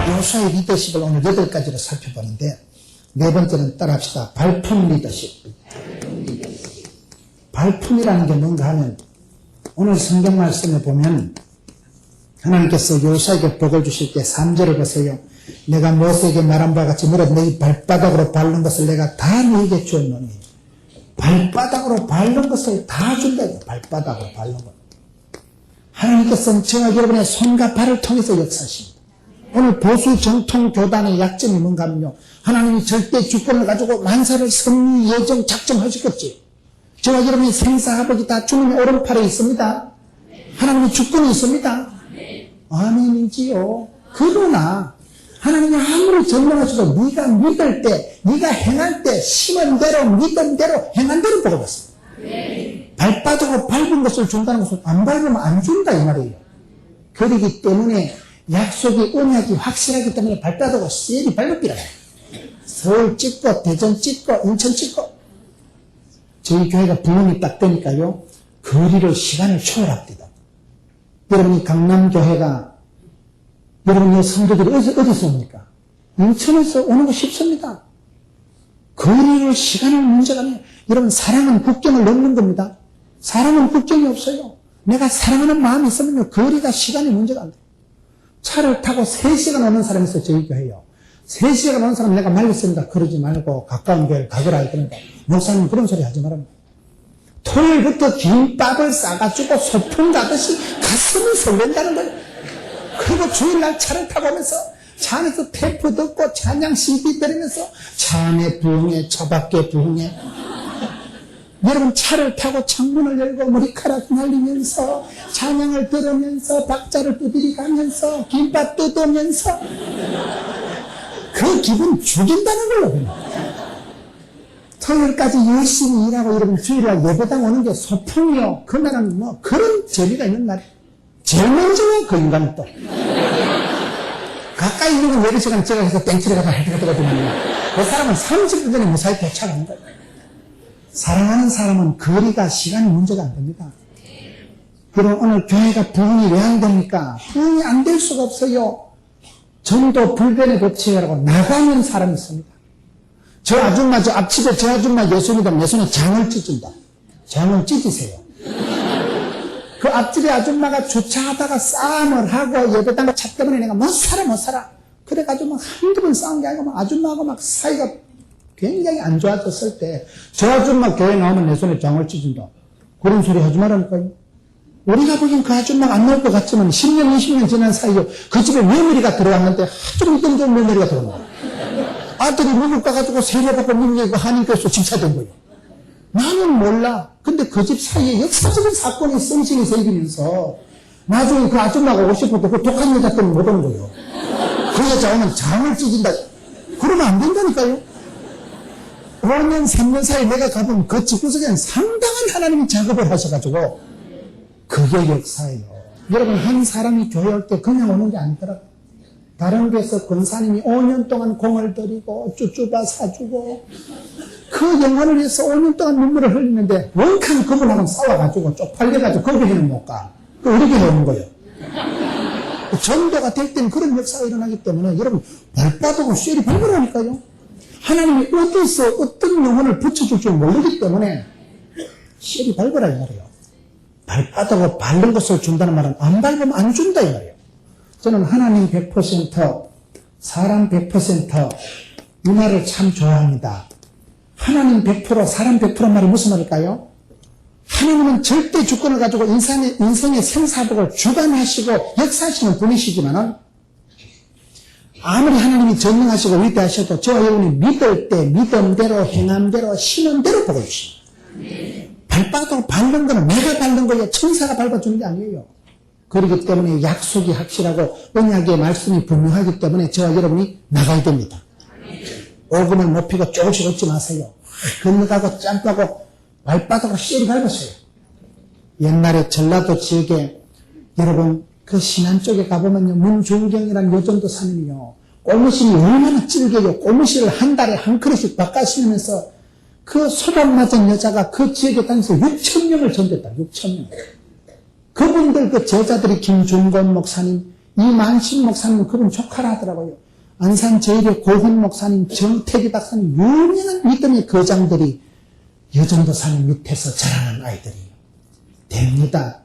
여호수아의 리더십을 오늘 8가지로 살펴보는데, 네 번째는 따라합시다. 발품 리더십. 발품이라는 게 뭔가 하면, 오늘 성경 말씀에 보면 하나님께서 여호수아에게 복을 주실 때 3절을 보세요. 내가 모세에게 말한 바와 같이 무릇 너희 발바닥으로 밟는 것을 내가 다 너희에게 주었노니. 발바닥으로 밟는 것을 다 준다. 발바닥으로 밟는 것. 하나님께서는 저와 여러분의 손과 발을 통해서 역사하십니다. 오늘 보수 정통 교단의 약점이 뭔가 하면요, 하나님이 절대 주권을 가지고 만사를 섭리 예정 작정하셨겠지. 저와 여러분의 생사하복이 다 주님의 오른팔에 있습니다. 하나님의 주권이 있습니다. 아멘이지요. 그러나 하나님이 아무리 전명하셔도 네가 믿을 때, 네가 행할 때 심은 대로 믿은 대로 행한 대로 복을 받습니다. 발바닥으로 밟은 것을 준다는 것은 안 밟으면 안 준다 이 말이에요. 그렇기 때문에 약속이 언약이 확실하기 때문에 발바닥으로 세리 밟을기라. 서울 찍고 대전 찍고 인천 찍고. 저희 교회가 부흥이 딱 되니까요, 거리를 시간을 초월합니다. 여러분이 강남교회가, 여러분의 성도들이 어디서 옵니까? 인천에서 오는 거 쉽습니다. 거리를 시간을 문제가 아니에요. 여러분, 사랑은 국경을 넘는 겁니다. 사랑은 국경이 없어요. 내가 사랑하는 마음이 있으면요, 거리가 시간이 문제가 안 돼요. 차를 타고 3시간 오는 사람이 있어요, 저희 교회요. 3시간 오는 사람 내가 말렸습니다. 그러지 말고 가까운 교회를 가거라. 그러니까 목사님 그런 소리 하지 말아요. 토요일부터 김밥을 싸가지고 소풍 가듯이 가슴이 설렌다는 거예요. 그리고 주일날 차를 타고 오면서 차 안에서 테이프 듣고 찬양 CD 들으면서 차 안에 부흥해, 차 밖에 부흥해. 여러분, 차를 타고 창문을 열고 머리카락 날리면서 찬양을 들으면서 박자를 두드리 가면서 김밥 뜯으면서 그 기분 죽인다는 거예요. 토요일까지 열심히 일하고 여러분 주일날 예배당 오는 게 소풍이요. 그날은 뭐 그런 재미가 있는 날이에요. 제일 먼저요, 그 인간은 또. 가까이 있는 건 4시간 제가 해서 땡치를 가서 할 때가 되거든요. 그 사람은 30분 전에 무사히 도착하는 거예요. 사랑하는 사람은 거리가, 시간이 문제가 안 됩니다. 그럼 오늘 교회가 부흥이 왜 안 됩니까? 부흥이 안 될 수가 없어요. 전도 불변의 법칙이라고 나가는 사람이 있습니다. 저 아줌마, 저 앞집에 저 아줌마 예수입니다. 내 손에 장을 찢은다. 장을 찢으세요. 그 앞집에 아줌마가 주차하다가 싸움을 하고 예배당과 차 때문에 내가 못 살아. 그래가지고 막 한두 번 싸운 게 아니고 막 아줌마하고 막 사이가 굉장히 안 좋아졌을 때 저 아줌마 교회 나오면 내 손에 장을 찢은다. 그런 소리 하지 말라니까요. 우리가 보기엔 그 아줌마가 안 나올 것 같지만 10년, 20년 지난 사이에 그 집에 며느리가 들어왔는데 아주 믿음 좋은 며느리가 들어온 거예요. 아들이 미국 가가지고 세례받고 미국에 한인교회에서 집사된 거예요. 나는 몰라. 근데 그 집 사이에 역사적인 사건이 성신이 생기면서 나중에 그 아줌마가 오고 싶어도 그 독한 여자 때문에 못 오는 거예요. 그 여자 오면 장을 찢은다. 그러면 안 된다니까요. 5년, 3년 사이에 내가 가본 그 집구석에는 상당한 하나님이 작업을 하셔가지고 그게 역사예요. 여러분, 한 사람이 교회 올 때 그냥 오는 게 아니더라고요. 다른 교회에서 권사님이 5년 동안 공을 들이고 쭈쭈바 사주고 그 영혼을 위해서 5년 동안 눈물을 흘리는데 원칸 그분하고 싸워가지고 쪽팔려가지고 거기에는 못 가. 우리 교회에 오는 거예요. 전도가 될 때는 그런 역사가 일어나기 때문에 여러분, 발바닥으로 쇠리 밟으라니까요. 하나님이 어디서 어떤 영혼을 붙여줄 줄 모르기 때문에 쇠리 밟으라 이 말이에요. 발바닥으로 밟는 것을 준다는 말은 안 밟으면 안 준다 이 말이에요. 저는 하나님 100%, 사람 100%, 이 말을 참 좋아합니다. 하나님 100%, 사람 100% 말이 무슨 말일까요? 하나님은 절대 주권을 가지고 인생의 생사복을 주관하시고 역사하시는 분이시지만은 아무리 하나님이 전능하시고 위대하셔도 저와 여러분이 믿을 때 믿음대로 행함대로 신음대로 복을 주십니다. 발바닥으로 밟는 거는 내가 밟는 거예요. 천사가 밟아주는 게 아니에요. 그렇기 때문에 약속이 확실하고 언약의 말씀이 분명하기 때문에 저와 여러분이 나가야 됩니다. 오금을 높이고 조금씩 걷지 마세요. 건너가고 짬바고 발바닥으로 쇠리 밟으세요. 옛날에 전라도 지역에 여러분 그 신안 쪽에 가보면요, 문중경이라는 요정도 사님이요, 꼬무신이 얼마나 질겨요. 꼬무신을 한 달에 한 그릇씩 바꿔시면서 그 소방 맞은 여자가 그 지역에 다니면서 6,000명을 전도했다. 6,000명. 그분들 그 제자들이 김준권 목사님, 이만신 목사님 그분 조카라 하더라고요. 안산제일의 고훈 목사님, 정태기 박사님, 유명한 믿음의 거장들이 여전도사님 밑에서 자라는 아이들이에요. 됩니다.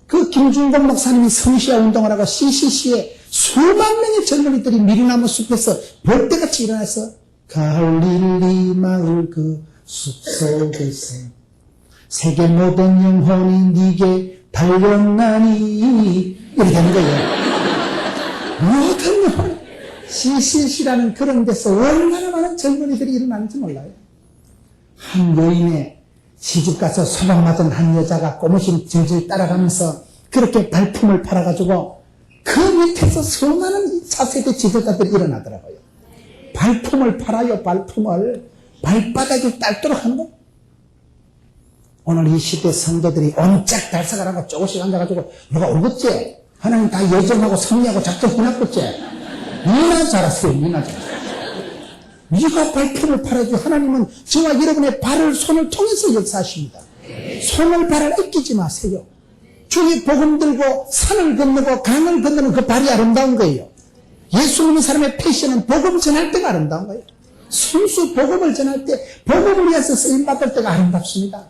그 김중건 목사님이 성시화 운동을 하고 CCC에 수만 명의 젊은이들이 미리나무 숲에서 벌떼같이 일어나서 가을 릴리 마을 그 숲속에서 세계 모든 영혼이 니게 달려나니 이렇게 되는 거예요. 모든 영혼 CCC라는 그런 데서 얼마나 많은 젊은이들이 일어나는지 몰라요. 한 여인의 시집가서 소방 맞은 한 여자가 꼬무신 질질 따라가면서 그렇게 발품을 팔아가지고 그 밑에서 수많은 4세대 지도자들이 일어나더라고요. 발품을 팔아요. 발품을 발바닥을 딸도록 하는 거예요. 오늘 이 시대 성도들이 옴짝 달싹을 하고 조금씩 앉아가지고 누가 오겠지? 하나님 다 예정하고 섭리하고 작전 해놨겠지? 니나 잘했어요. 니나 잘했어요. 네가 발품을 팔아야지. 하나님은 저와 여러분의 발을 손을 통해서 역사하십니다. 손을 발을 아끼지 마세요. 주의 복음 들고 산을 건너고 강을 건너는 그 발이 아름다운 거예요. 예수 믿는 사람의 패션은 복음 전할 때가 아름다운 거예요. 순수 복음을 전할 때 복음을 위해서 쓰임받을 때가 아름답습니다.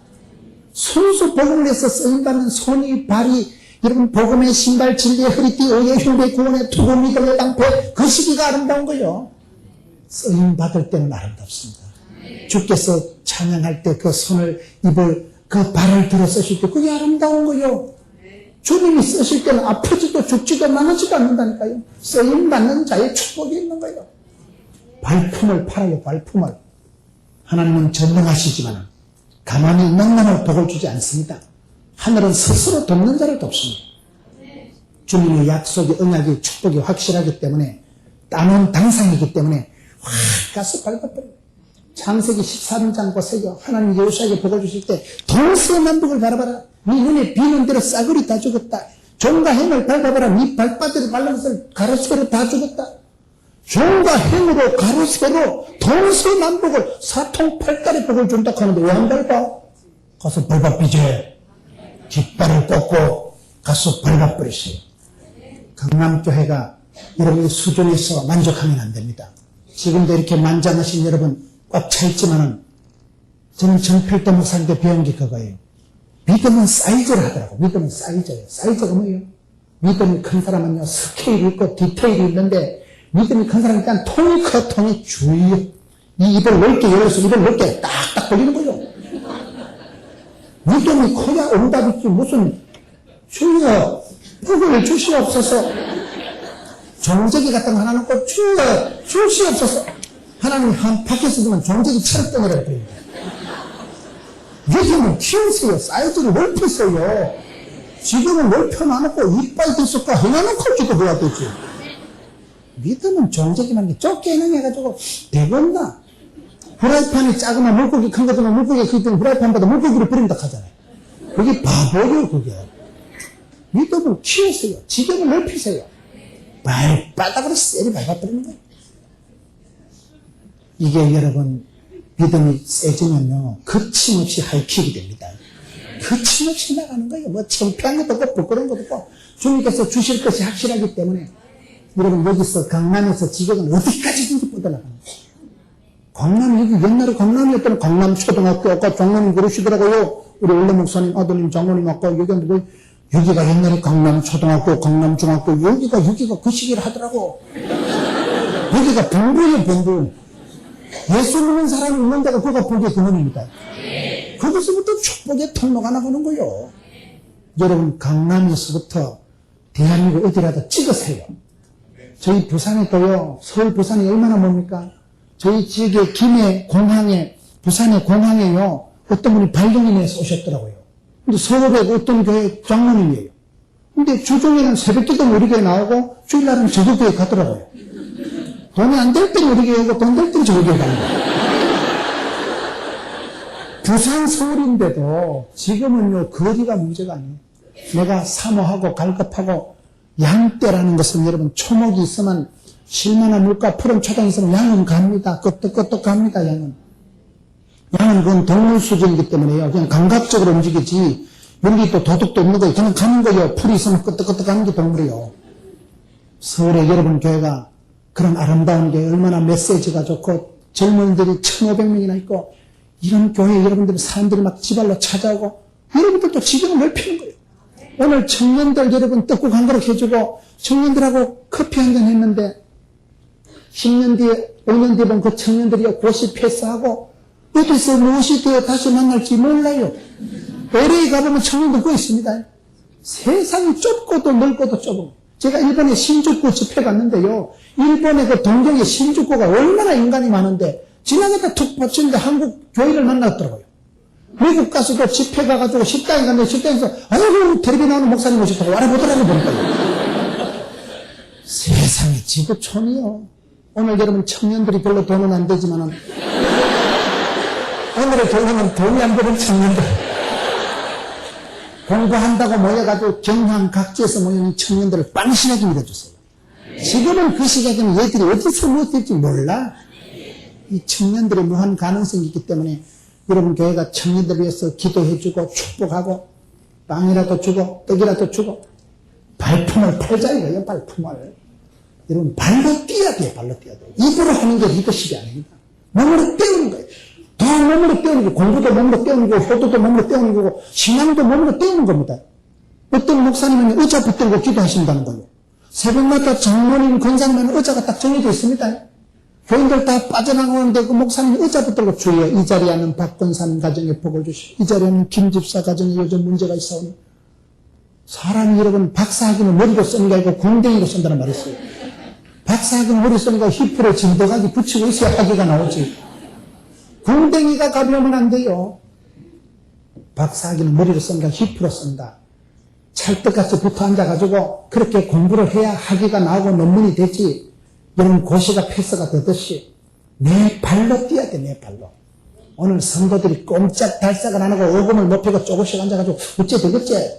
순수 복음을 위해서 쓰임받는 손이 발이 여러분 복음의 신발 진리의 허리띠 의의 흉배 구원의 투구 믿음의 방패 그 시기가 아름다운 거예요. 쓰임받을 때는 아름답습니다. 주께서 찬양할 때 그 손을 입을 그 발을 들어 쓰실 때 그게 아름다운 거예요. 주님이 쓰실 때는 아프지도 죽지도 망하지도 않는다니까요. 쓰임받는 자의 축복이 있는 거예요. 발품을 팔아요. 발품을. 하나님은 전능하시지만 가만히 넉넉한 복을 주지 않습니다. 하늘은 스스로 돕는 자를 돕습니다. 주님의 약속이 언약이 축복이 확실하기 때문에 땅은 당상이기 때문에 확 가서 밟아버려요. 창세기 13장 보세요. 하나님 여호수아에게 복을 주실 때 동서남북을 바라봐라. 네 눈에 비는 대로 싸그리 다 죽었다. 종과 행을 밟아봐라. 네 발바닥에 발른 것을 가로세로 다 죽었다. 종과 행으로 가로세로 동서남북을 사통팔달의 복을 준다 하는데 왜 안 밟아? 가서 밟아삐제. 깃발을 꽂고 가서 밟아버리세요. 강남교회가 여러분의 수준에서 만족하면 안 됩니다. 지금도 이렇게 만장하신 여러분 꽉 차있지만은 저는 정필도 목사님께 배운 게 그거예요. 믿음은 사이즈를 하더라고. 믿음은 사이즈예요. 사이즈가 뭐예요? 믿음이 큰 사람은요 스케일이 있고 디테일이 있는데 믿음이 큰 사람은 일단 통이 커. 통이 주의요. 이 입을 넓게 열어서 입을 넓게 딱딱 벌리는 거죠. 믿음이 커야 응답이지 무슨 주여 복을 주시옵소서 종제기 같은 거 하나 놓고 주여 주시옵소서 하나님 한 밖에서 보면 종제기 철덩이라고 그래요. 믿음을 키우세요. 사이즈를 넓히세요. 지금은 넓혀놔놓고 이빨 됐을까 해놔놓고 기도해야 되지. 믿음은 종제기만 게 좁게 해놔가지고 되겠나? 후라이팬이 작으면 물고기 큰 거지만 물고기가 크기 때문에 후라이팬보다 물고기를 버린다 하잖아요. 그게 바보예요, 그게. 믿음을 키우세요. 지경을 넓히세요. 발바닥으로 세리 밟아버리는 거예요. 이게 여러분, 믿음이 세지면요, 거침없이 하이킥이 됩니다. 거침없이 나가는 거예요. 뭐, 창피한 것도 없고, 부끄러운 것도 없고, 주님께서 주실 것이 확실하기 때문에, 여러분, 여기서 강남에서 지경은 어디까지든지 뻗어나가는 거예요. 강남, 여기 옛날에 강남이었더니 강남 초등학교 아까 장로님 그러시더라고요. 우리 원래 목사님 아드님 장로님 아까 얘기했는데 여기가 옛날에 강남 초등학교, 강남 중학교 여기가 그 시기를 하더라고. 여기가 본부예요, 본부. 예수 믿는 사람이 있는 데가 그가 복의 근원입니다. 거기서부터 축복의 통로가 나가는 거예요. 여러분 강남에서부터 대한민국 어디라도 찍으세요. 저희 부산에도요, 서울 부산이 얼마나 멉니까? 저희 지역의 김해 공항에, 부산의 공항에요, 어떤 분이 발령인에서 오셨더라고요. 근데 서울에 어떤 교회 장로님이에요. 근데 주중에는 새벽기도는 우리 교회 나오고, 주일날은 저도 교회 가더라고요. 돈이 안 될 때는 우리 교회 가고, 돈 될 때는 저도 교회 가는 거예요. 부산, 서울인데도 지금은요, 거리가 문제가 아니에요. 내가 사모하고 갈급하고, 양떼라는 것은 여러분, 초목이 있으면 실만한 물가 푸른 초당이 있으면 양은 갑니다. 끄떡끄떡 갑니다, 양은. 양은 그건 동물 수준이기 때문에요. 그냥 감각적으로 움직이지, 윤리도 도덕도 없는 거예요. 그냥 가는 거예요. 풀이 있으면 끄떡끄떡 가는 게 동물이에요. 서울의 여러분 교회가 그런 아름다운 게 얼마나 메시지가 좋고 젊은이들이 1,500명이나 있고 이런 교회 여러분들 사람들이 막 지발로 찾아오고 여러분들도 지경을 넓히는 거예요. 오늘 청년들 여러분 떡국 한 그릇 해주고 청년들하고 커피 한 잔 했는데 10년 뒤에 5년 뒤에 보면 그 청년들이 고시 패스하고 어디서 무엇이 되어 다시 만날지 몰라요. LA 가보면 청년들 그거 있습니다. 세상이 좁고도 넓고도 좁은. 제가 일본에 신주쿠 집회 갔는데요. 일본의 그 동경의 신주쿠가 얼마나 인간이 많은데 지나가다 툭 받치는데 한국 교회를 만났더라고요. 미국 가서도 집회 가가지고 식당에 갔는데 식당에서 아이고 텔레비 나오는 목사님 오셨다고 알아보더라고 보니까요. 세상에 지구촌이요. 오늘 여러분 청년들이 별로 돈은 안 되지만은 오늘의 결론은 돈이 안 되는 청년들. 공부한다고 모여가지고 경향 각지에서 모여있는 청년들을 빵신하게 밀어주세요. 지금은 그 시각에는 얘들이 어디서 무엇 될지 몰라. 이 청년들의 무한 가능성이 있기 때문에 여러분 교회가 청년들을 위해서 기도해주고 축복하고 빵이라도 주고 떡이라도 주고 발품을 팔자 이거예요. 발품을. 여러분 발로 뛰어야 돼요. 발로 뛰어야 돼요. 입으로 하는 게 리더십이 아닙니다. 몸으로 때우는 거예요. 다 몸으로 때우는 거고 공부도 몸으로 때우는 거고 효도도 몸으로 때우는 거고 신앙도 몸으로 때우는 겁니다. 어떤 목사님은 의자 붙들고 기도하신다는 거예요. 새벽마다 장로님 권장만 의자가 딱 정해져 있습니다. 교인들 다 빠져나가는데 그 목사님이 의자 붙들고 주여 이 자리에는 박건산 가정에 복을 주시오. 이 자리에는 김집사 가정에 요즘 문제가 있어오니 사람이 여러분 박사학위는 머리로 쓰는 게 아니고 궁뎅이로 쓴다는 말이 있어요. 박사학위는 머리 쓰는 거 히프로 진더가기 붙이고 있어야 학위가 나오지. 궁뎅이가 가벼우면 안 돼요. 박사학위는 머리로 쓴다, 히프로 쓴다. 찰떡같이 붙어 앉아가지고 그렇게 공부를 해야 학위가 나오고 논문이 되지. 여러분 고시가 패스가 되듯이 내 발로 뛰어야 돼, 내 발로. 오늘 성도들이 꼼짝달싹을 안 하고 오금을 높이고 조금씩 앉아가지고 어째 되겠지?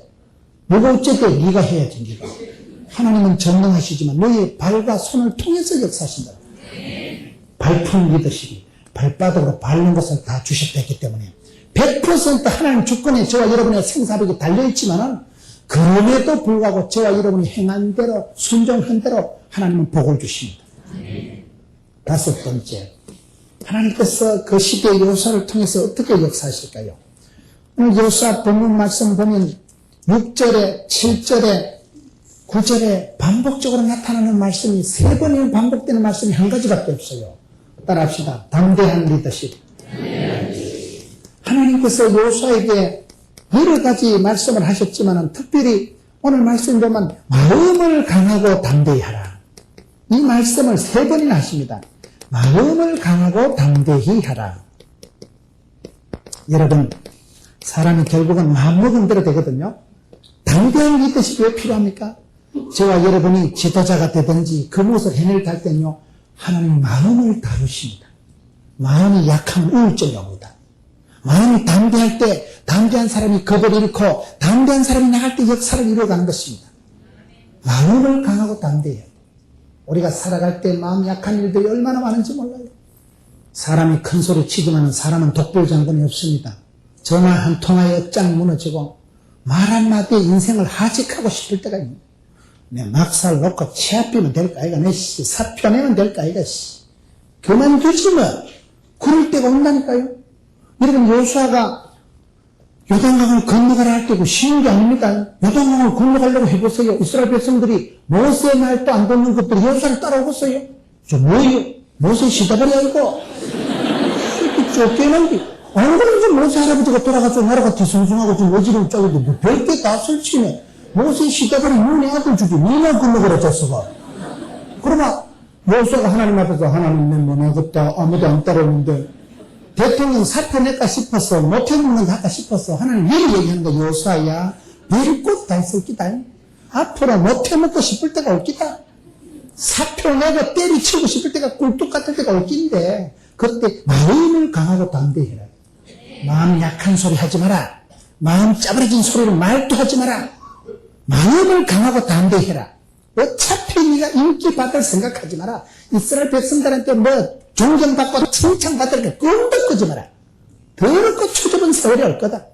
뭐가 어째 돼? 네가 해야지, 네가. 하나님은 전능하시지만 너의 발과 손을 통해서 역사하신다. 발품 리더십이 발바닥으로 밟는 것을 다 주셨다 했기 때문에 100% 하나님 주권에 저와 여러분의 생사력이 달려있지만은 그럼에도 불구하고 저와 여러분이 행한 대로 순종한 대로 하나님은 복을 주십니다. 다섯 번째, 하나님께서 그 시대의 요소를 통해서 어떻게 역사하실까요? 오늘 요사 본문 말씀 보면 6절에 7절에 9절에 반복적으로 나타나는 말씀이 세 번이나 반복되는 말씀이 한 가지밖에 없어요. 따라합시다. 담대한 리더십. 하나님께서 요수아에게 여러 가지 말씀을 하셨지만 특별히 오늘 말씀 보면 마음을 강하고 담대히 하라. 이 말씀을 세 번이나 하십니다. 마음을 강하고 담대히 하라. 여러분 사람이 결국은 마음먹은 대로 되거든요. 담대한 리더십이 왜 필요합니까? 저와 여러분이 지도자가 되든지 그 무엇을 해낼 때 할 때는요. 하나님 마음을 다루십니다. 마음이 약하면 우울증이 옵니다. 마음이 담대할 때 담대한 사람이 겁을 잃고 담대한 사람이 나갈 때 역사를 이루어가는 것입니다. 마음을 강하고 담대해요. 우리가 살아갈 때 마음 약한 일들이 얼마나 많은지 몰라요. 사람이 큰 소리 치지만 사람은 독불장군이 없습니다. 전화 한 통화에 억장이 무너지고 말 한마디에 인생을 하직하고 싶을 때가 있습니다. 내 막살 놓고 치아피면 될까 이가 내 사표 내면 될까 이가 그만두지 뭐. 그럴 때가 온다니까요. 여러분 요수아가 요단강을 건너가라 할 때고 쉬운 게 아닙니다. 요단강을 건너가려고 해보세요. 이스라엘 백성들이 모세의 말도 안 듣는 것들이 요수아를 따라오겠어요. 저 뭐예요? 모세 시다버려 이거. 쫓겨난 게. 안 그러면 모세 할아버지가 돌아가서 나라가 뒤숭숭하고 좀 어지러운 짝이고 뭐 별게 다 설치네. 모세 시다버리 눈에 아들 주지 니만 건너가라 졌어가. 그러나 모세가 하나님 앞에서 하나님 내 못하겠다 아무도 안 따라오는데 대통령 사표 낼까 싶었어 못해먹는 거 할까 싶었어. 하나님 미리 얘기하는데 요수아야 미리 꽃다 있을 기다. 앞으로 못해먹고 싶을 때가 올 기다. 사표 내고 때리치고 싶을 때가 꿀뚝 같을 때가 올 긴데 그때 마음을 강하고 담대히 해라. 마음 약한 소리 하지 마라. 마음 짜부러진 소리를 말도 하지 마라. 마음을 강하고 담대히 해라. 어차피 네가 인기 받을 생각하지 마라. 이스라엘 백성들한테 뭐 존경받고 칭찬받을 게 꿈도 꾸지 마라. 더럽고 초좁은 세월이 올 거다.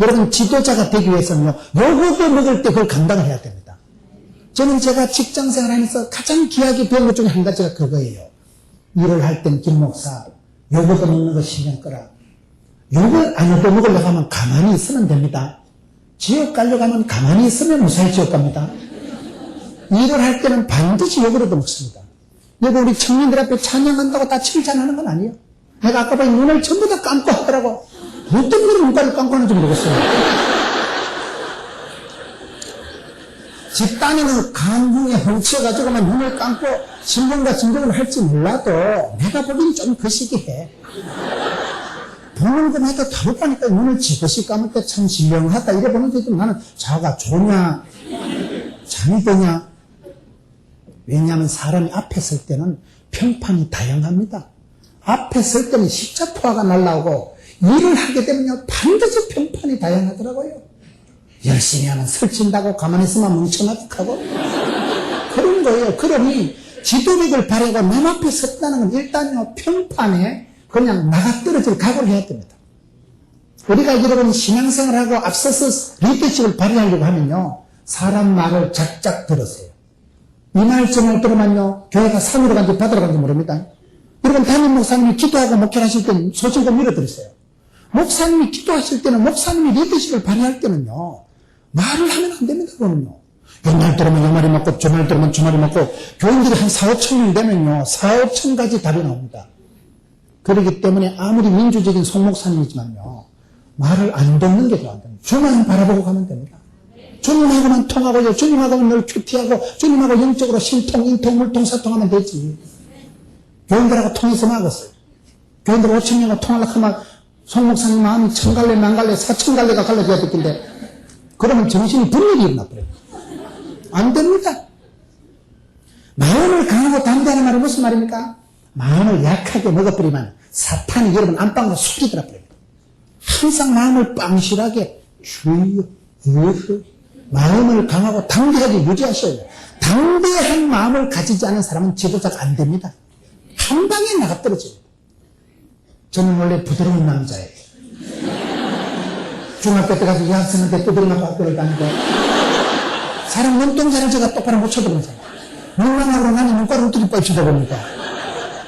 여러분 지도자가 되기 위해서는요. 요거도 먹을 때 그걸 감당을 해야 됩니다. 저는 제가 직장생활 하면서 가장 귀하게 배운 것 중에 한 가지가 그거예요. 일을 할 땐 김 목사, 욕 얻어먹는 거 신경 꺼라. 욕을 안 얻어먹으려고 하면 가만히 있으면 됩니다. 지옥 가려고 하면 가만히 있으면 무사히 지옥 갑니다. 일을 할 때는 반드시 욕을 얻어먹습니다. 여기 우리 청년들 앞에 찬양한다고 다 칭찬하는 건 아니에요. 내가 아까 보니 눈을 전부 다 감고 하더라고. 뭐 때문에 눈가를 감고 하는지 모르겠어요. 집단에는 강중에 훔쳐가지고만 눈을 감고 신경과 진정을 할지 몰라도 내가 보기엔 좀 거시기해. 보는 것마다 다르다니까. 눈을 지그시 감을 때 참 신령하다 이래 보는데 좀 나는 자가 좋냐 잠이 드냐. 왜냐하면 사람이 앞에 설 때는 평판이 다양합니다. 앞에 설 때는 십자포화가 날라오고 일을 하게 되면요 반드시 평판이 다양하더라고요. 열심히 하면 설친다고 가만히 있으면 뭉쳐나득하고 그런 거예요. 그러니 지도력을 바라고 남 앞에 섰다는 건 일단요 평판에 그냥 나가떨어질 각오를 해야 됩니다. 우리가 여러분 신앙생활하고 앞서서 리더십을 발휘하려고 하면요 사람 말을 작작 들으세요. 이 말 저 말 들으면요 교회가 산으로 간지 바다로 간지 모릅니다. 여러분 담임 목사님이 기도하고 목회하실 때는 소신껏 밀어들으세요. 목사님이 기도하실 때는 목사님이 리더십을 발휘할 때는요 말을 하면 안 됩니다. 그거는요 이 말 들으면 이 말이 맞고 저 말 들으면 저 말이 맞고 교인들이 한 4, 5천 명 되면요 4, 5천 가지 답이 나옵니다. 그렇기 때문에 아무리 민주적인 송목사님이지만요 말을 안 듣는 게 더 안 됩니다. 주만 바라보고 가면 됩니다. 주님하고만 통하고요 주님하고만 늘 큐티하고 주님하고 영적으로 신통, 인통, 물통, 사통하면 되지. 교인들하고 통해서 막았어요. 교인들 5천 명하고 통하려고 하면 송목사님 마음이 천갈래 만갈래 4천갈래가 갈라져야 될 텐데 그러면 정신이 분열이 일어나 버려요. 안 됩니다. 마음을 강하고 담대하는 말은 무슨 말입니까? 마음을 약하게 먹어버리면 사탄이 여러분 안방으로 쑥이 들어버립니다. 항상 마음을 빵실하게 주여 마음을 강하고 담대하게 유지하셔야 돼요. 담대한 마음을 가지지 않은 사람은 지도자가 안 됩니다. 한 방에 나가떨어집니다. 저는 원래 부드러운 남자예요. 중학교 때 가서 여학생한테 두드러나고 학교를 다니고 사람 눈동자를 제가 똑바로 못 쳐다보는 사람. 눈망하고 나는 눈가를 어떻게 뻘치다 보니까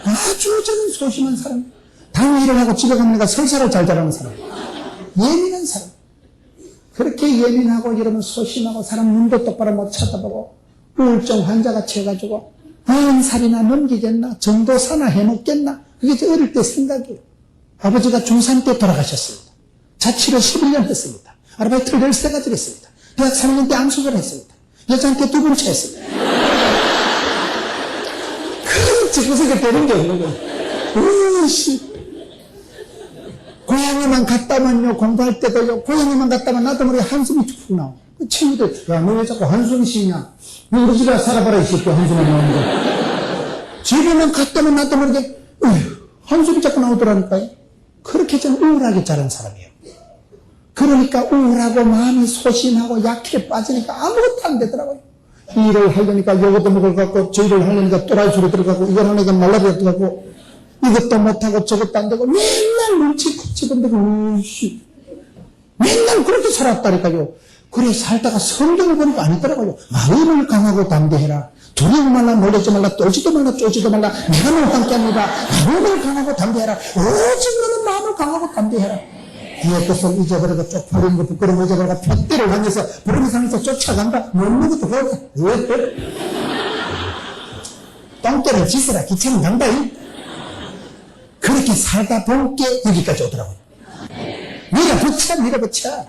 아주 저는 소심한 사람. 당 일을 하고 집에 가면 내가 설사를 잘 자라는 사람. 예민한 사람. 그렇게 예민하고 여러분 소심하고 사람 눈도 똑바로 못 쳐다보고 우울증 환자같이 해가지고 40살이나 넘기겠나 전도사나 해먹겠나 그게 저 어릴 때 생각이에요. 아버지가 중3 때 돌아가셨습니다. 자취를 11년 했습니다. 아르바이트를 13가지를 했습니다. 대학 3년 때 암수를 했습니다. 여자한테 2번째 했습니다. 그런 집구석에 되는 게 없는 거예요. 으이씨. 고향에만 갔다면요 공부할 때도요 고향에만 갔다면 나도 모르게 한숨이 툭 나와. 그 친구들 야 너 왜 자꾸 한숨이 쉬냐. 너 우리 집에 살아봐라 이 새끼 한숨이 나오는 거. 집에만 갔다면 나도 모르게 한숨이 자꾸 나오더라니까요. 그렇게 좀 우울하게 자란 사람이에요. 그러니까 우울하고 마음이 소심하고 약해 빠지니까 아무것도 안 되더라고요. 일을 하려니까 요것도 먹을 것 같고 저 일을 하려니까 또라이 소리 들어가고 이걸 하려니까 말라리가 들어가고 이것도 못하고 저것도 안 되고 맨날 눈치 콕치던데고 맨날 그렇게 살았다니까요. 그래 살다가 성경을 보니까 아니더라고요. 마음을 강하고 담대해라. 두려워 말라 놀라지 말라 떨지도 말라 쫄지도 말라 내가 너와 함께합니다. 마음을 강하고 담대해라. 오직 너는 마음을 강하고 담대해라. 뒤에 것을 잊어버리고 쪽팔린 거 부끄러운 거 잊어버리고 푯대를 향해서 부르면서 하면서 쫓아간다. 먹는 것도 그렇다. 왜? 똥개를 짓으라 기차는 간다. 그렇게 살다 본게 여기까지 오더라고요. 밀어붙여.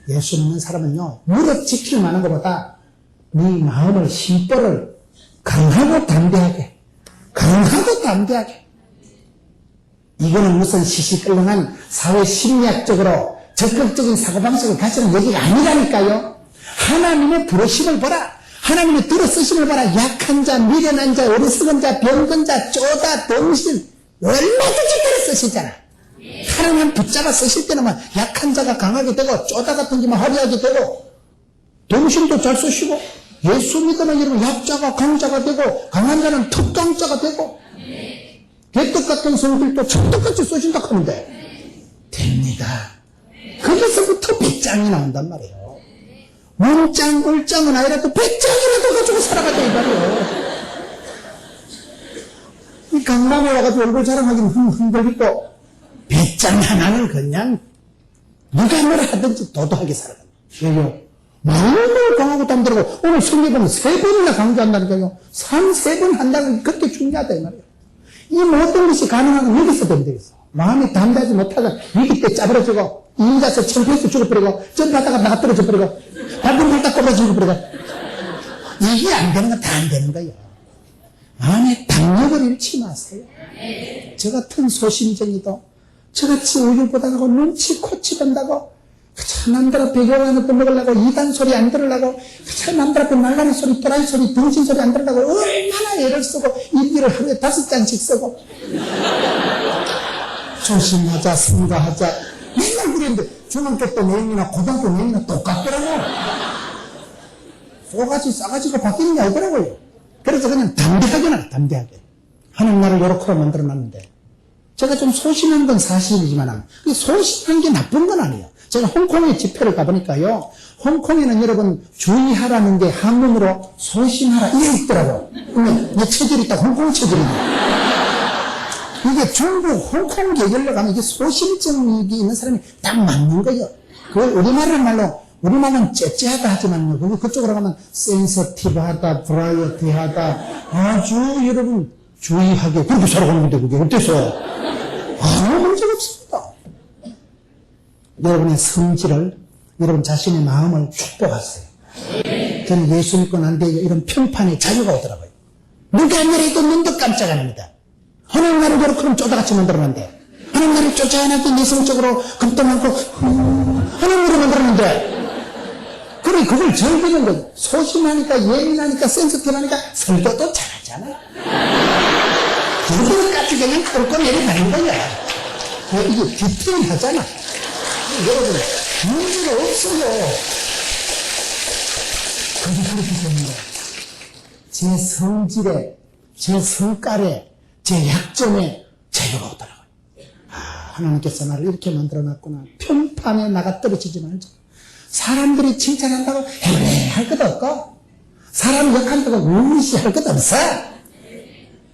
예수 믿는 사람은요 무릎 지킬 만한 것보다 네 마음을 심보를 강하고 담대하게 이거는 무슨 시시끌렁한 사회 심리학적으로 적극적인 사고방식을 가지는 얘기가 아니라니까요. 하나님의 부르심을 보라. 하나님의 들어쓰심을 봐라. 약한 자, 미련한 자, 어리석은 자, 병든 자, 쪼다, 덩신 얼마든지 들어쓰시잖아. 하나님 붙잡아 쓰실 때는 막 약한 자가 강하게 되고 쪼다 같은 게만 화려하게 되고 덩신도 잘 쓰시고 예수 믿으면 여러분 약자가 강자가 되고 강한 자는 특강자가 되고 개떡 같은 성들도 찰떡같이 쓰신다 하는데 됩니다. 거기서부터 빗장이 나온단 말이에요. 문짱, 울짱은 아니라도 배짱이라도 가지고 살아가자, 이 말이에요. 이 강남에 와가지고 얼굴 자랑하기는 흔들리고, 배짱 하나를 그냥, 누가 뭐라 하든지 도도하게 살아간다. 왜요? 마음을 강하고 담대하고, 오늘 성경은 3번이나 강조한다니까요. 3번 한다는 게 그렇게 중요하다, 이 말이에요. 이 모든 것이 가능한 건 여기서 되면 되겠어. 마음이 담대하지 못하면 위기 때 짜부러지고, 인자서 창피해서 죽어버리고, 전 바다가 나가 떨어져 버리고, 밟은 발딱 꼬부러 죽어버리고. 이게 안 되는 건 다 안 되는 거예요. 마음의 담력을 잃지 마세요. 저 같은 소심쟁이도 저같이 우유보다하고 눈치 코치 된다고 그참 남들 앞에 요한을 떠먹으려고 이단 소리 안 들으려고 그참 남들 앞에 말라는 소리 또라이 소리 등신 소리 안 들으려고 얼마나 애를 쓰고 일기를 하루에 5장씩 쓰고 조심하자 승가하자 맨날 그랬는데 중학교 때 내용이나 고등학교 내용이나 똑같더라고. 싸가지가 바뀌는 게 아니더라고요. 그래서 그냥 담대하게 나가, 담대하게. 하나님 나를 요렇게 만들어놨는데 제가 좀 소심한 건 사실이지만 소심한 게 나쁜 건 아니에요. 제가 홍콩에 집회를 가보니까요. 홍콩에는 여러분 주의하라는 게 한문으로 소심하라 이게 있더라고요. 그러면 내 체질이 딱 홍콩 체질이에요. 이게 중국 홍콩 계열로 가면 이게 소심증이 있는 사람이 딱 맞는 거예요. 그걸 우리말은 째째하다 하지만요. 그쪽으로 가면 센서티브하다, 브라이어티하다, 아주 여러분 주의하게 그렇게 살아가는 건데 그게 어때서? 아무 문제가 없습니다. 여러분의 성질을, 여러분 자신의 마음을 축복하세요. 저는 예수 믿고 난 뒤에 이런 평판의 자유가 오더라고요. 누가 뭐래도 눈도 깜짝 안 합니다. 하나님 나를 그렇게 쪼다같이 만들어놨는데, 하나님 나를 쫓아야할 때 내성적으로 겁도 많고, 하나님 나를 만들어놨는데, 그래, 그걸 즐기는 거예요. 소심하니까, 예민하니까, 센스티브하니까, 설교도 잘하잖아. 그걸 까지 그냥 꼴꼴 내려가는 거야. 이게 디테일하잖아. 여러분, 문제가 없어요. 그렇기 때문에, 제 성질에, 제 성깔에, 제 약점에 자유가 오더라고요. 하나님께서 나를 이렇게 만들어놨구나. 평판에 나가 떨어지지 말자. 사람들이 칭찬한다고 할 것도 없고, 사람 욕한다고 무시할 것도 없어.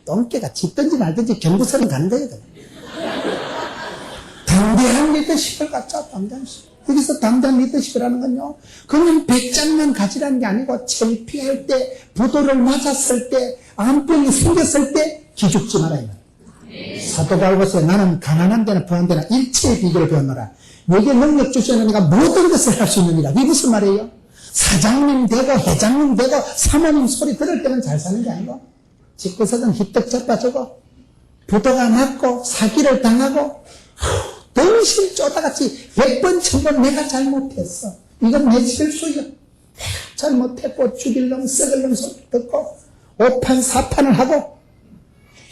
똥개가 짖든지 말든지 경고선은 가는 거예요. 담대한 리더십을 갖자, 담대한 리더십. 여기서 담대한 리더십이라는 건요, 그냥 배짱만 가지라는 게 아니고, 창피할 때, 부도를 맞았을 때, 암병이 생겼을 때, 기죽지 말아야 돼. 사도 바울보세요. 나는 가난한 데나 부한 데나 일체의 비결을 배웠노라. 내게 능력 주시느니가 모든 것을 할 수 있느니라. 이게 무슨 말이에요? 사장님 되고 회장님 되고 사모님 소리 들을 때는 잘 사는 게 아니고 집구석은 희떡 자빠지고 부도가 났고 사기를 당하고 덩실 쪼다같이 100번 1000번 내가 잘못했어. 이건 내 실수야. 내가 잘못했고 죽일 놈 썩을 놈 소리 듣고 오판 사판을 하고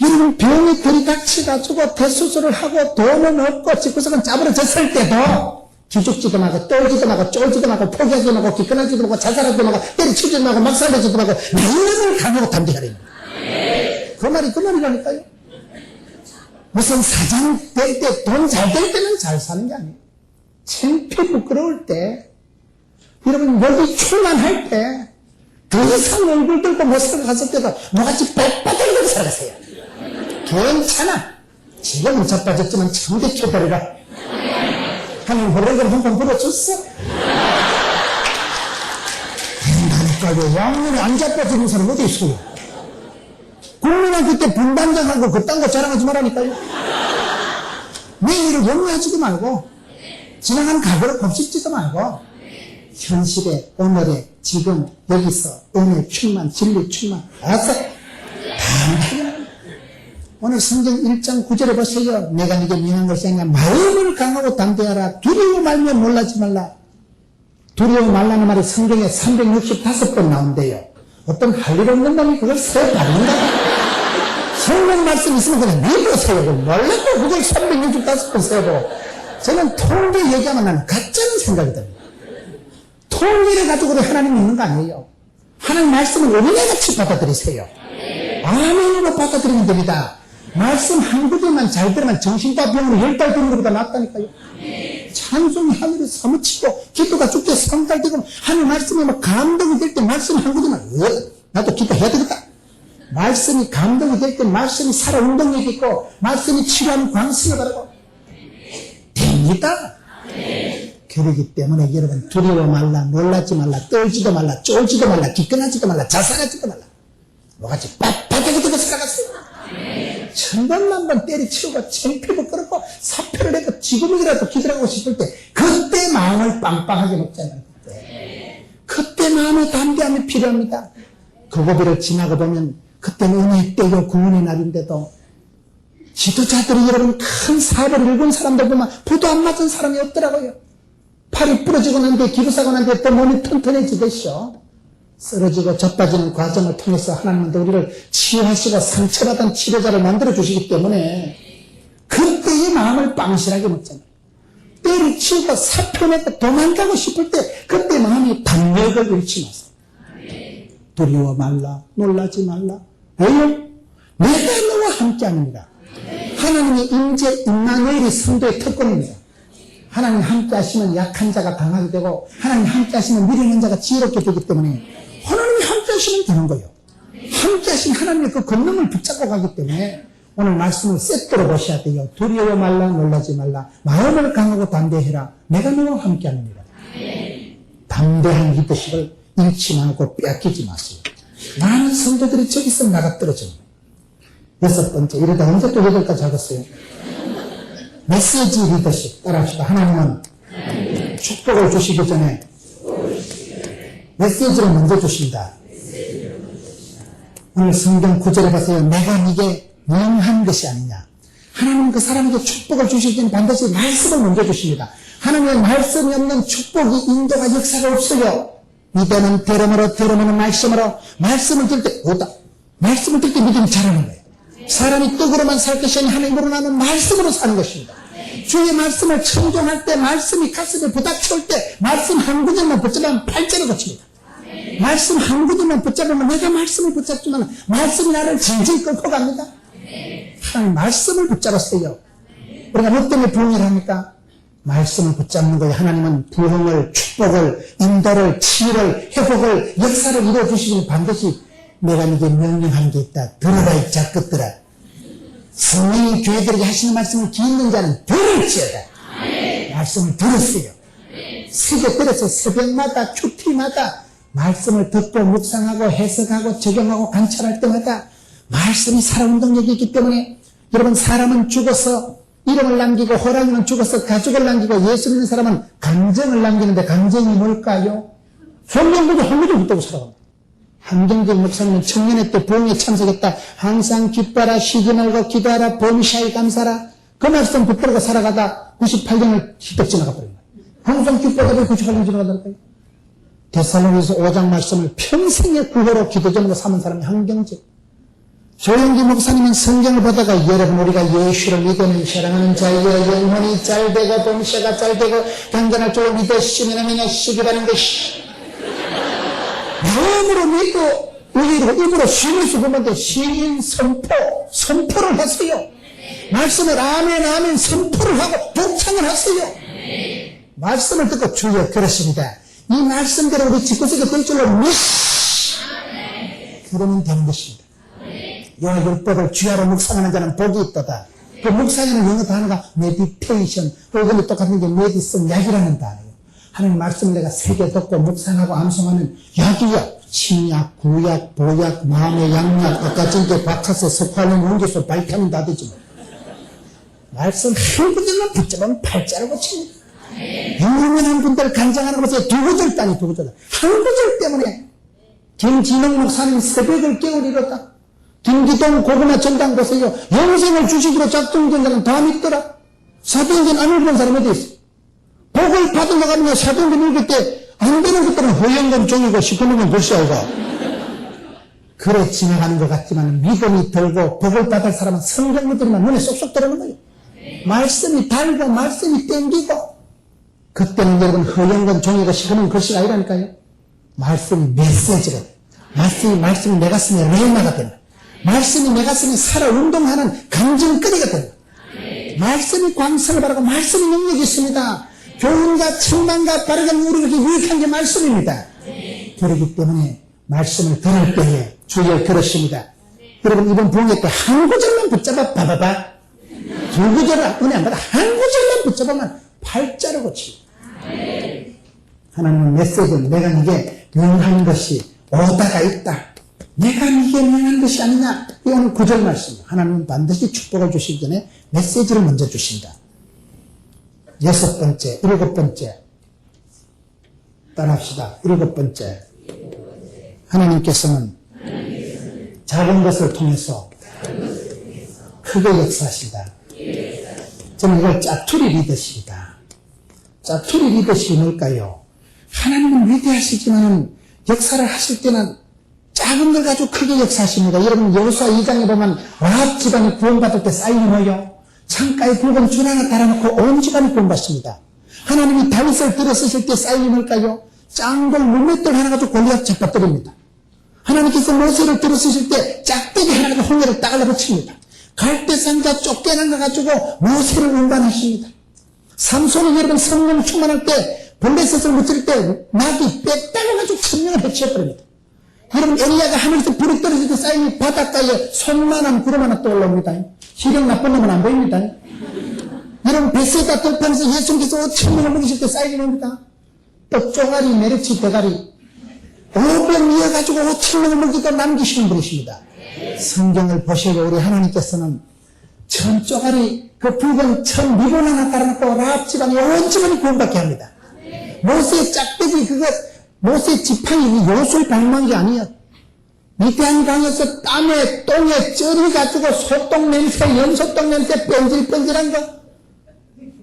여러분 병이 들이닥쳐가지고 대수술을 하고 돈은 없고 집구석은 짜부러졌을 때도 기죽지도 말고 떨지도 말고 쫄지도 말고 포기하지도 말고 기권하지도 말고 자살하지도 말고 때려치지도 말고 막 살려지도 말고 마음을 강하고 담대하라. 그 말이라니까요. 무슨 사장 될 때 돈 잘 될 때는 잘 사는 게 아니에요. 창피 부끄러울 때 여러분 여기 충만할 때 더 이상 얼굴 들고 못 살아갔을 때도 뭐같이 빽빽하게 들고 살아가세요. 괜찮아. 지금은 자빠졌지만 참대쳐버리라. 하나님 호래를 한번 불어줬어. 그러니까요. 양면이 안 자빠지는 사람 어디 있어요? 국민은 그때 분단장하고 그딴 거 자랑하지 말라니까요. 내일을 염려하지도 말고 지나간 과거를 곱씹지도 말고 현실에 오늘에 지금 여기서 은혜 충만 진리 충만 알았어? 담대하게 오늘 성경 1장 9절에 보세요. 내가 네게 명한 것이 아니라 마음을 강하고 담대하라. 두려워 말면 놀라지 말라. 두려워 말라는 말이 성경에 365번 나온대요. 어떤 할 일 없는 놈이 그걸 세 받는다. 성경 말씀 있으면 그냥 믿으세요. 놀라고 그걸 365번 세고. 저는 통계 얘기하면 나는 가짜는 생각이 듭니다. 통계를 가지고도 하나님 믿는 거 아니에요. 하나님 말씀을 은혜같이 받아들이세요. 아멘으로 받아들이면 됩니다. 말씀 한 구절만 잘 들으면 정신과 병으로 10달 듣는 것보다 낫다니까요. 찬송이 하늘에 사무치고 기도가 죽게 성달되고 하늘 말씀이 막 감동이 될 때 말씀 한 구절만 나도 기도해야 되겠다. 말씀이 감동이 될 때 말씀이 살아 운동력이 있고 말씀이 치료하는 광선을 바라고 됩니다. 그러기 때문에 여러분 두려워 말라, 놀라지 말라, 떨지도 말라, 쫄지도 말라, 기권하지도 말라, 자살하지도 말라. 뭐같이 빳빳하게 되고 살아갔어요. 천번만번 때리치우고 창피도 끌고 사표를 내고 지금이라도 기도하고 싶을 때 그때 마음을 빵빵하게 먹잖아요. 그때 마음의 담대함이 필요합니다. 그 고비를 지나고 보면 그때는 은혜의 때요 구원의 날인데도 지도자들이 여러분 큰 사업을 일군 사람들 보면 부도 안 맞은 사람이 없더라고요. 팔이 부러지고 난뒤에 기부사고 난뒤에 또 몸이 튼튼해지겠죠. 쓰러지고 젖빠지는 과정을 통해서 하나님은 우리를 치유하시고 상처받은 치료자를 만들어 주시기 때문에 그때의 마음을 빵실하게 먹잖아요. 때리치우고 사표내고 도망가고 싶을 때 그때 마음이 담력을 잃지 마세요. 두려워 말라, 놀라지 말라. 왜요? 내가 너와 함께합니다. 하나님의 임재 임마누엘이 성도의 특권입니다. 하나님 함께 하시면 약한 자가 강하게 되고 하나님 함께 하시면 미련한 자가 지혜롭게 되기 때문에 하나님이 함께 하시면 되는 거예요. 함께 하신 하나님의 그 권능을 붙잡고 가기 때문에 오늘 말씀을 세트로 보셔야 돼요. 두려워 말라, 놀라지 말라. 마음을 강하고 담대해라. 내가 너와 함께 합니다. 담대한 리더십을 잃지 말고 빼앗기지 마세요. 많은 성도들이 저기서 나가 떨어져요. 6번째, 이러다 언제 또 8까지 하겠어요? 메시지 리더십 따라합시다. 하나님은 축복을 주시기 전에 메시지를 먼저 주신다. 오늘 성경 9절에 보세요. 내가 네게 명한 것이 아니냐. 하나님은 그 사람에게 축복을 주실 때는 반드시 말씀을 먼저 주십니다. 하나님의 말씀이 없는 축복이 인도가 역사가 없어요. 믿음은 들음으로 말씀을 들 때 오다. 말씀을 들 때 믿음이 자라는 거예요. 사람이 떡으로만 살 것이 아니라 하나님으로 나는 말씀으로 사는 것입니다. 주의 말씀을 청종할 때 말씀이 가슴에 부닥쳐올 때 말씀 한 구절만 붙잡으면 팔자를 거칩니다. 말씀 한 구절만 붙잡으면 내가 말씀을 붙잡지만 말씀이 나를 질질 끌고 갑니다. 하나님 말씀을 붙잡았어요. 우리가 뭐 때문에 부흥을 합니까? 말씀을 붙잡는 거예요. 하나님은 부흥을, 축복을, 인도를, 치유를, 회복을, 역사를 이루어주시길 반드시 내가 네게 명령하는 게 있다. 들어라 이 작것들아. 성령이 교회들에게 하시는 말씀을 기있는 자는 들을지어다. 말씀을 들었어요. 새벽 들어서 새벽마다 큐티마다 말씀을 듣고 묵상하고 해석하고 적용하고 관찰할 때마다 말씀이 살아운동력이 있기 때문에 여러분 사람은 죽어서 이름을 남기고 호랑이는 죽어서 가죽을 남기고 예수 믿는 사람은 감정을 남기는데 감정이 뭘까요? 성경보다 한 구절 붙들고 살아갑니다. 한경직 목사님은 청년회 때 부흥에 참석했다. 항상 기뻐라, 쉬지 말고 기도하라, 범샤이 감사라. 그 말씀 붙들고 살아가다 98년을 휘떡 지나가 버린 거예요. 항상 기뻐하다 98년 지나가더라고요. 데살로니가서 5장 말씀을 평생의 구호로 기도 제목으로 삼은 사람이 한경직. 조영기 목사님은 성경을 보다가 여러분 우리가 예수를 믿으면 사랑하는 자여 영혼이 잘되고 범샤가 잘되고 강건할 줄을 믿으시면 하면 시기 바라는 것이 마음으로 믿고 의로 입으로 신을 보는데 신인 선포를 하세요. 말씀을 아멘 선포를 하고 독창을 하세요. 말씀을 듣고 주여 그렇습니다. 이 말씀대로 우리 집구석에 될 줄로 그러면 되는 것입니다. 영어 율법을 주야로 묵상하는 자는 복이 있도다. 그 묵상하는 영어 단어가 메디테이션, 그거는 똑같은 게 메디슨, 약이라는 단어예요. 하나님 말씀을 내가 새겨 듣고 묵상하고 암송하는 약이야. 신약, 구약, 보약, 마음의 양약, 아까전에 박하서, 석화는 용기소, 바이타민 다 되지 뭐. 말씀 한 구절만 붙잡으면 팔자를 고칩니다. 유명한 분들 간장하는 것에 두 구절 따니 두 구절. 한 구절 때문에 김진영 목사님 새벽을 깨우리로다. 김기동 고구마 전당 보세요. 영생을 주시기로 작정된 자는 다 믿더라. 사도행전 안 읽은 사람이 어디 있어? 복을 받으려고 하면 사도행전 읽을 때 안 되는 것들은 허영건 종이고 시커먼 건 글씨하고. 그래 지나가는 것 같지만 믿음이 들고 복을 받을 사람은 성경을 들으면 눈에 쏙쏙 들어오는 거예요. 말씀이 달고 말씀이 땡기고. 그때는 여러분 허영건 종이고 시커먼 글씨가 아니라니까요. 말씀이 메시지가 돼요. 말씀이 내 가슴에 레마가 된다. 말씀이 내 가슴에 살아 운동하는 감정거리가 된다. 말씀이 광선을 바라고 말씀이 능력이 있습니다. 교훈과 책망과 바르게 우리에게 유익한 게 말씀입니다. 그렇기 때문에 말씀을 들을 때에 주여 그렇습니다. 여러분 이번 부흥회 때 한 구절만 붙잡아 봐봐봐. 두 구절을 은혜 안 받아. 한 구절만 붙잡으면 팔자로 고치. 하나님은 메시지를 내가 이게 명한 것이 오다가 있다. 내가 이게 명한 것이 아니냐. 이 오늘 구절 말씀. 하나님은 반드시 축복을 주시기 전에 메시지를 먼저 주신다. 여섯 번째, 일곱 번째. 따라합시다. 일곱 번째. 하나님께서는 작은 것을 통해서 크게 역사하신다. 저는 이걸 짜투리 리더십이다. 짜투리 리더십이 뭘까요? 하나님은 위대하시지만 역사를 하실 때는 작은 걸 가지고 크게 역사하십니다. 여러분 여호수아 2장에 보면 라합 집안이 구원받을 때 쌓임이 뭐요? 창가에 붉은 줄 하나 달아놓고 온 집안이 구원받습니다. 하나님이 다윗을 들어쓰실 때 쌓임이 뭘까요? 짱돌 물맷돌 하나 가지고 골리앗 잡아뜨립니다. 하나님께서 모세를 들어쓰실 때 짝대기 하나 가지고 홍해를 따갈라 붙입니다. 갈대상자 쫓겨난 거 가지고 모세를 운반하십니다. 삼손이 여러분 성령 충만할 때 블레셋을 무찔 때 낙이 뺐다고 가지고 천명을 해치워버립니다. 여러분 엘리야가 하늘에서 불이 떨어질 때 쌓임이 바닷가에 손만한 구름 하나 떠올라옵니다. 시력 나쁜 놈은 안 보입니다. 여러분 베세다 돌판에서 예수님께서 천명을 먹이실 때 쌓임이 옵니다. 또 쪼가리 메르치 대가리 500 이어가지고 5천명을 먹이고 남기시는 분이십니다. 성경을 보시고 우리 하나님께서는 천 쪼가리 그 붉은 천 미곤 하나 깔아놓고 라합 집안이 온 집안이 구원받게 합니다. 모세의 짝대기 그거 모세의 지팡이 요술 방망이 아니에요. 미디안 강에서 땀에 똥에 쩔어가지고 소똥 냄새 염소똥 냄새 뺀질뺀질한 거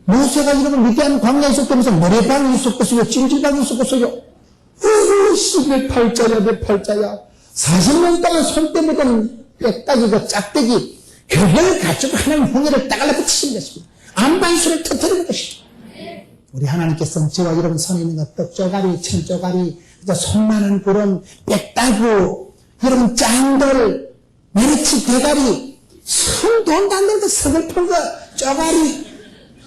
모세가 이러면 미디안 광야에 있었다면서 모래방이 있었겠어요. 찜질방이 있었겠어요. 11팔자야 내 팔자야 40년 동안 손때 묻은 뼈다귀 그 짝대기 그걸 가지고 하나님 홍해를 따갈라 붙이신 것입니다. 안반수를 터뜨리는 것이죠. 우리 하나님께서는 저와 여러분 손에 있는 것 떡조가리 천조가리 손만한 구름 뼈다구 여러분 짱돌 메르치 대가리 손 돈도 안 되는데 서글픈 거 쪼가리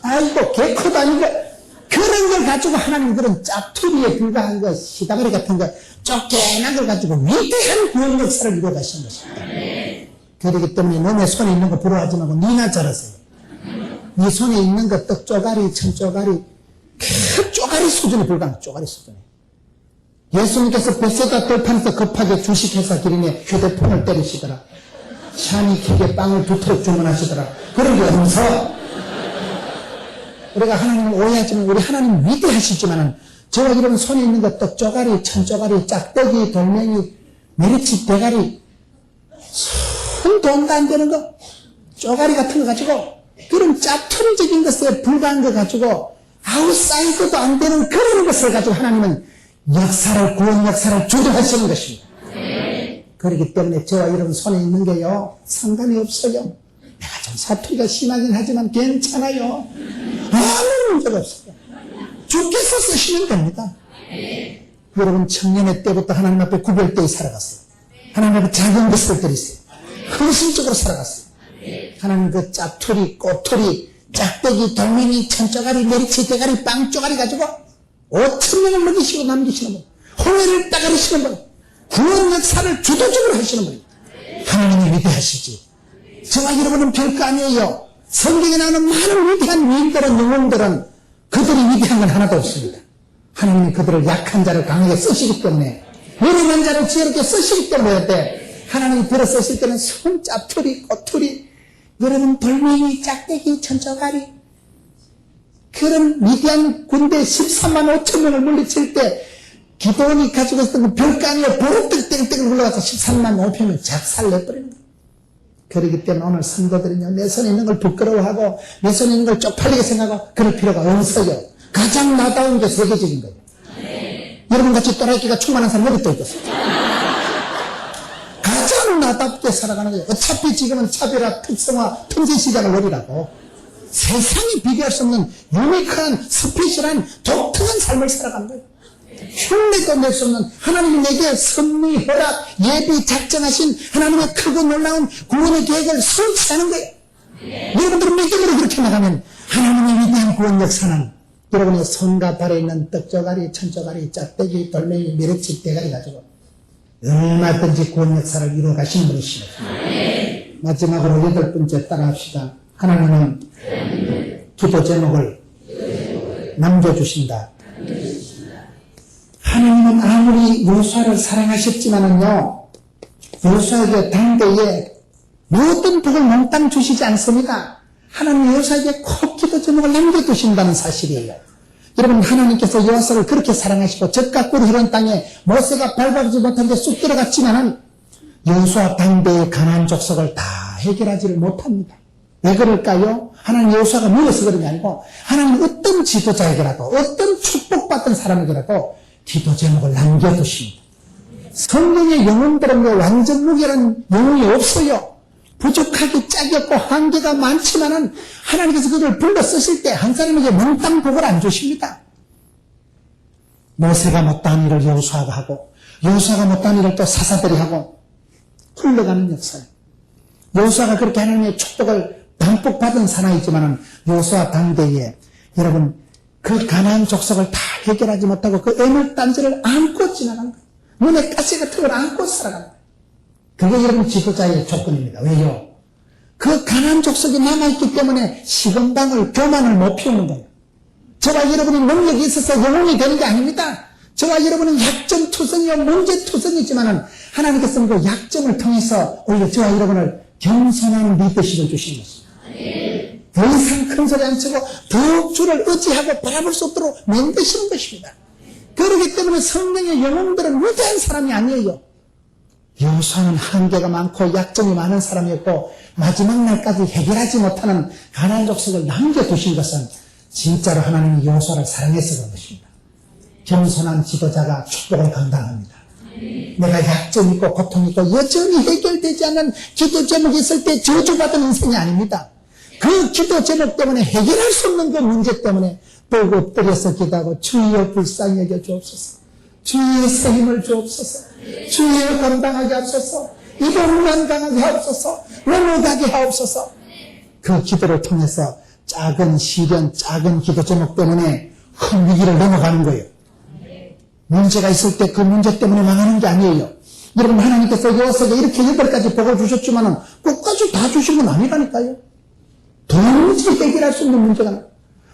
아이고 개코도 아니고 그런 걸 가지고 하나님 그런 짜투리에 불과한 거 시다바리 같은 거 쫓겨난 걸 가지고 위대한 구원 역사를 이루어가신 것입니다. 그렇기 때문에 너네 손에 있는 거 부러워하지 말고 니나 잘하세요. 네 손에 있는 거 떡조가리 천조가리 그 쪼가리 수준에 불과한 쪼가리 수준에 예수님께서 베세다 돌판에서 급하게 주식회사 기름에 휴대폰을 때리시더라. 샤니 킥에 빵을 2트럭 주문하시더라. 그런 게 없어. 우리가 하나님을 오해하지만 우리 하나님 위대하시지만은 저와 여러분 손에 있는 것 떡조가리 천조가리 짝대기 돌멩이 메리치 대가리 손 돈도 안 되는 거 쪼가리 같은 거 가지고 그런 짜투리적인 것에 불과한 거 가지고 아웃사이드도 안 되는 그런 것을 가지고 하나님은 역사를 구원 역사를 주도하시는 것입니다. 그렇기 때문에 저와 여러분 손에 있는 게요 상관이 없어요. 내가 좀 사투리가 심하긴 하지만 괜찮아요. 아무 문제가 없어요. 주께서 쓰시면 됩니다. 여러분 청년의 때부터 하나님 앞에 구별되어 살아갔어요. 하나님 앞에 작은 것을 드리세요. 헌신적으로 살아갔어요. 하나님 그 짜투리 꼬투리 짝대기 돌멩이 천조가리 메리치 대가리 빵조가리 가지고 5천명을 먹이시고 남기시는 분 홍해를 따가리시는 분 구원 역사를 주도적으로 하시는 분입니다. 하나님이 위대하시지 저와 여러분은 별거 아니에요. 성경에 나오는 많은 위대한 위인들은 영웅들은 그들이 위대한 건 하나도 없습니다. 하나님이 그들을 약한 자를 강하게 쓰시기 때문에 무능한 자를 지혜롭게 쓰시기 때문에 하나님이 들어 쓰실 때는 손짜투리 꼬투리 여러분 돌멩이 짝대기 천조가리 그런 위대한 군대 13만 5천 명을 물리칠 때 기도원이 가지고 있었던 그 별거 아니에요. 보름들 땡땡을 굴러가서 13만 5천명을 작살내버리는 거예요. 그렇기 때문에 오늘 성도들은요 내 손에 있는 걸 부끄러워하고 내 손에 있는 걸 쪽팔리게 생각하고 그럴 필요가 없어요. 가장 나다운 게 세계적인 거예요. 여러분 같이 또라이끼가 충만한 사람 어디 또 있겠어요. 가장 나답게 살아가는 거예요. 어차피 지금은 차별화 특성화 틈새 시장을 노리라고 세상에 비교할 수 없는 유니크한 스페셜한 독특한 삶을 살아가는 거예요. 흉내도 낼 수 없는 하나님이 내게 섭리, 허락, 예비 작정하신 하나님의 크고 놀라운 구원의 계획을 성취하는 거예요. 여러분들은 믿음으로 그렇게 나가면 하나님의 위대한 구원 역사는 여러분의 손과 발에 있는 떡저가리, 천저가리, 짝대기, 돌멩이, 미래치, 대가리 가지고 얼마든지 구원 역사를 이루어 가시는 분이십니다. 마지막으로 8번째 따라합시다. 하나님은 기도 제목을 남겨주신다. 하나님은 아무리 요수아를 사랑하셨지만은요, 요수아에게 당대에 모든 복을 몽땅 주시지 않습니다. 하나님 요수아에게 꼭 기도 제목을 남겨두신다는 사실이에요. 여러분, 하나님께서 요수아를 그렇게 사랑하시고 젖과 꿀이 흐르는 땅에 모세가 밟아보지 못한 데 쑥 들어갔지만은 요수아 당대의 가나안 족속을 다 해결하지를 못합니다. 왜 그럴까요? 하나님 요수아가 누워서 그런 게 아니고 하나님 어떤 지도자에게라도 어떤 축복받던 사람에게라도 기도 제목을 남겨두십니다. 성령의 영혼들은 완전 무결한 영혼이 없어요. 부족하기 짝이 없고 한계가 많지만은 하나님께서 그를 불러 쓰실 때 한 사람에게 몽땅 복을 안 주십니다. 모세가 못한 일을 여호수아가 하고 여호수아가 못한 일을 또 사사들이 하고 흘러가는 역사예요. 여호수아가 그렇게 하나님의 축복을 담뿍 받은 사나이지만은 여호수아 당대에 여러분 그 가나안 족속을 다 해결하지 못하고 그 애물단지를 안고 지나간 거예요. 눈에 가시 같은 걸 안고 살아가는 거예요. 그게 여러분 지도자의 조건입니다. 왜요? 그 가나안 족속이 남아있기 때문에 시건방을 교만을 못 피우는 거예요. 저와 여러분이 능력이 있어서 영웅이 되는 게 아닙니다. 저와 여러분은 약점투성이요 문제투성이지만은 하나님께서는 그 약점을 통해서 오히려 저와 여러분을 겸손한 리더십을 주시는 것입니다. 더 이상 큰 소리 안 치고 더욱 주를 의지하고 바라볼 수 없도록 만드시는 것입니다. 그렇기 때문에 성령의 영웅들은 위대한 사람이 아니에요. 여호수아는 한계가 많고 약점이 많은 사람이었고 마지막 날까지 해결하지 못하는 가나안 족속을 남겨두신 것은 진짜로 하나님이 여호수아를 사랑해서 그런 것입니다. 겸손한 지도자가 축복을 감당합니다. 내가 약점 있고 고통 있고 여전히 해결되지 않는 기도 제목이 있을 때 저주받은 인생이 아닙니다. 그 기도 제목 때문에 해결할 수 없는 그 문제 때문에 또 엎드려서 기도하고 주여 불쌍히 여겨 주옵소서, 주의 새 힘을 주옵소서, 주여 감당하게 하옵소서, 이번만 강하게 하옵소서, 넘어가게 하옵소서. 그 기도를 통해서 작은 시련, 작은 기도 제목 때문에 큰 위기를 넘어가는 거예요. 문제가 있을 때 그 문제 때문에 망하는 게 아니에요. 여러분, 하나님께서 여호수아에게 이렇게 8가지 복을 주셨지만은 끝까지 다 주신 건 아니라니까요. 도무지 해결할 수 없는 문제가 나요.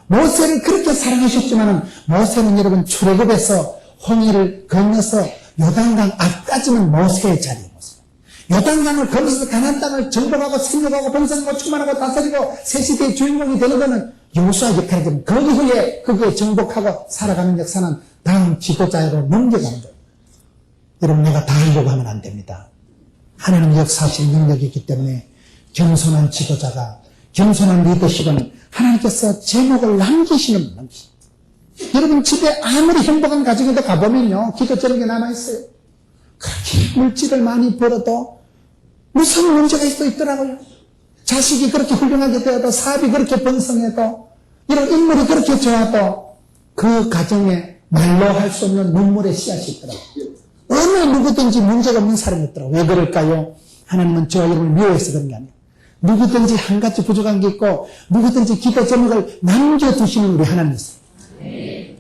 모세를 그렇게 사랑하셨지만은 모세는 여러분 출애굽에서 홍해를 건너서 요단강 앞까지는 모세의 자리였어요. 요단강을 건너서 가나안 땅을 정복하고 생육하고 번성하고 충만하고 다스리고 새 시대의 주인공이 되는 것은 여호수아 역할이지만 그 이후에 그게 정복하고 살아가는 역사는 다음 지도자로 넘겨가는 거예요. 여러분, 내가 다 하려고 하면 안 됩니다. 하나님 역사하신 능력이 있기 때문에 겸손한 지도자가, 겸손한 리더십은 하나님께서 제목을 남기시는 분이십니다. 여러분, 집에 아무리 행복한 가정에도 가보면요, 기도 제목이 남아있어요. 그렇게 물질을 많이 벌어도 무슨 문제가 있더라고요. 자식이 그렇게 훌륭하게 되어도, 사업이 그렇게 번성해도, 이런 인물이 그렇게 좋아도 그 가정에 말로 할 수 없는 눈물의 씨앗이 있더라고요. 어느 누구든지 문제가 없는 사람이 있더라고요. 왜 그럴까요? 하나님은 저와 여러분을 미워해서 그런 게 아니에요. 누구든지 한 가지 부족한 게 있고 누구든지 기도 제목을 남겨두시는 우리 하나님 있어요.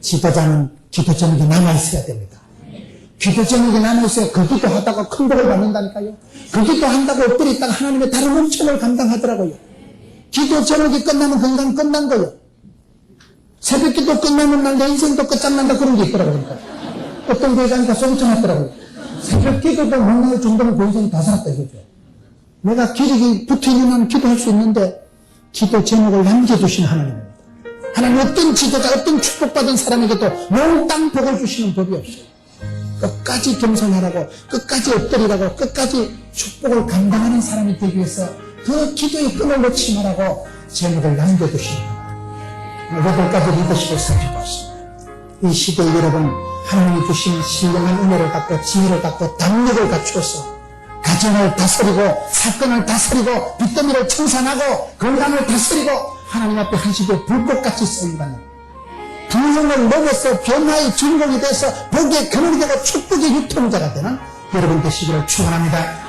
지도자는 기도 제목이 남아있어야 됩니다. 기도 제목이 남아있어야 그 기도하다가 큰 복을 받는다니까요. 그 기도한다고 엎드려 있다가 하나님의 다른 은총을 감당하더라고요. 기도 제목이 끝나면 건강 끝난 거예요. 새벽 기도 끝나면 날 내 인생도 끝장난다 그런 게 있더라고요. 어떤 교회 가니까 소리쳐놨더라고요. 새벽 기도도 못 나올 정도면 그 인생이 다 살았다 이거죠. 내가 기력이 붙어있는 한 기도할 수 있는데 기도 제목을 남겨두신 하나님입니다. 하나님 어떤 지도자, 어떤 축복받은 사람에게도 몽땅 복을 주시는 법이 없어요. 끝까지 겸손하라고, 끝까지 엎드리라고, 끝까지 축복을 감당하는 사람이 되기 위해서 그 기도의 끈을 놓지 말라고 제목을 남겨두십니다. 8가지 리더십을 살펴봤습니다. 이 시대에 여러분, 하나님이 주신 신령한 은혜를 갖고 지혜를 갖고 담력을 갖추어서 가정을 다스리고 사건을 다스리고 빚더미를 청산하고 건강을 다스리고 하나님 앞에 한 시대 불꽃같이 쏘인다는 부흥을 넘어서 변화의 주인공이 돼서 복의 근원이 되고 축복의 유통자가 되는 여러분 되시기를 축원합니다.